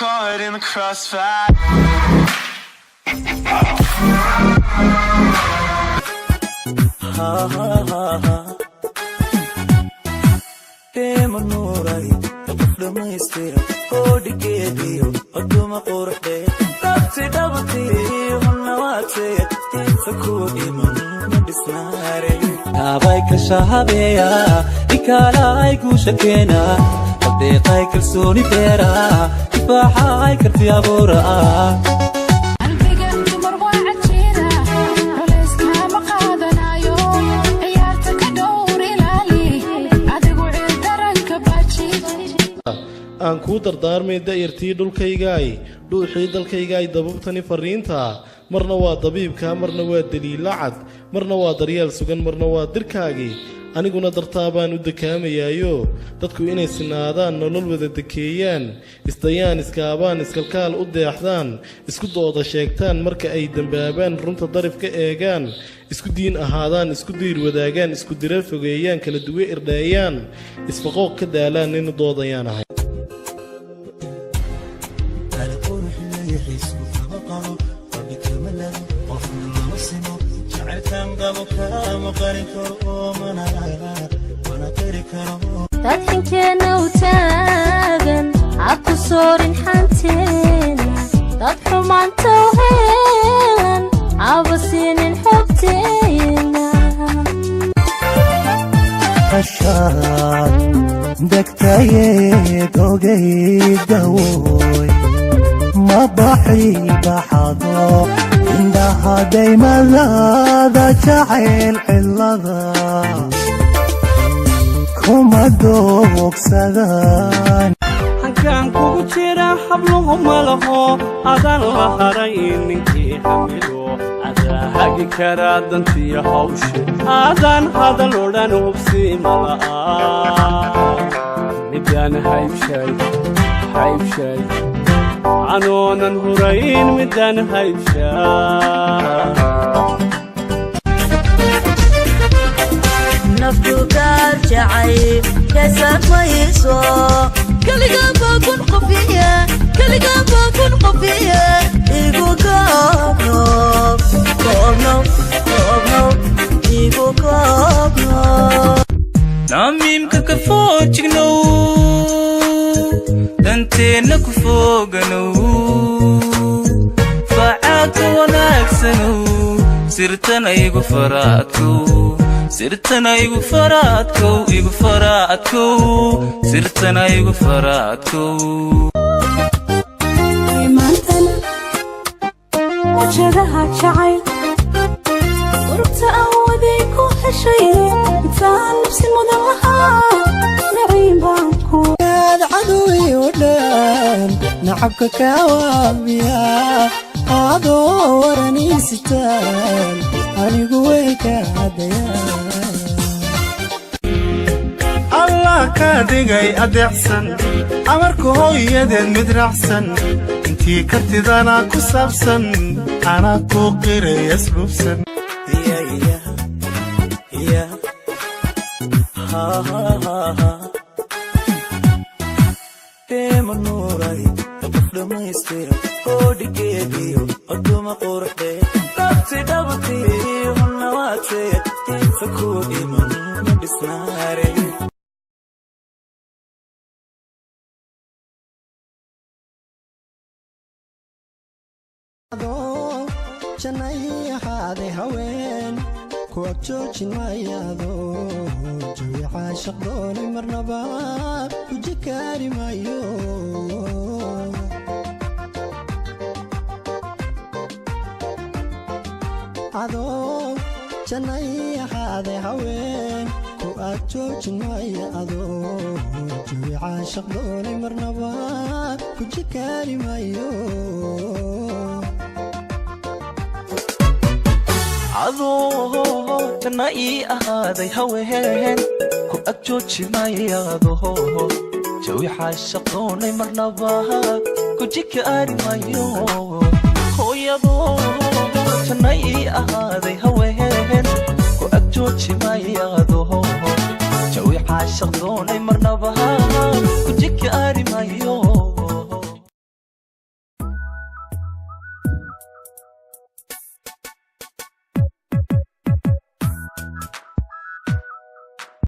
caught in the crossfire. Temanooray qof dhamaystira oo dhigeediyo aduma qurxde nafsi dhabatay nawaatay tifaku iman madisnaare abay ka shahabeya ikalay ku shakeena deeqay kalsooni beera ifaxay karti abuura aan ku dardaarmay da'irtii dhulkaygaay dhuuxii dalkaygaay dabubtani fariinta marna waa dabiibka marna waa daliil cad marna waa daryeel sugan marna waa dirkaagii aniguna dartaa baan u dekaamayaayo dadku inay sinaadaan nolol wada dekeeyaan isdayaan iskaabaan iskalkaal u deexdaan isku dooda sheegtaan marka ay dambaabaan runta darif ka eegaan isku diin ahaadaan isku diir wadaagaan isku dira fogeeyaan kala duwe irdhaayaan isfaqooq ka daalaan nin doodayaan ahay dadxinkeena u taagan habku soorin xanteena dad xumaanta u heelan haba siinin xogteena ashaad degtayeed ogaydawoy ma baxi baxado indhahaday malaada jacayl cilada kuma doogsadaan halkaan kugu jira habluhu malaho adaan la haray ninkii xamilo adaa hagi karaa dantiyo hawshe adaan hadal odhan hubsi mala'a midaan haybshay anoonan hurayn midaan haybshay naftu gaar jacay kasad mayso kaligaa baa kun qofiya igu koobno namiimka ka foojignow danteenna ku fooganow facaadka wanaagsanow sirtana igu faraadkow sirtana igu faraadkow sirtana igu faraadkow maantana wajadaha jacayl urubta awooday ku heshay intaan nafsi mudan lahaa naciim baan ku cadowi u dhan nacabka kawaabiya adoo waraniisitaan anigu way ka cadayaan allah ka dhigay adeecsan amarka hooyadeed mid raacsan intii kartidana ku saabsan anaa ku qiray asluubsan temanooray qof dhamaystira oo dhigeediyo aduma qurxde nafsi dhabatay nawaatay tifaku iman madisnaare janay ahaaday haween ku agjoojin mayaado jawi caashaq doonay marnaba ku jikaari maayo adoo janay ahaaday haween ku agjoojin mayaado jawi caashaq doonay marnaba ku jikaari maayo adoo janna ii ahaaday haween ku agjooji mayaado jawi caashaq doonay marnaba ku jikaari maayo hooyadoo janna ii ahaaday haween ku agjooji mayaado jawi caashaq doonay marnaba ku jikaari maayo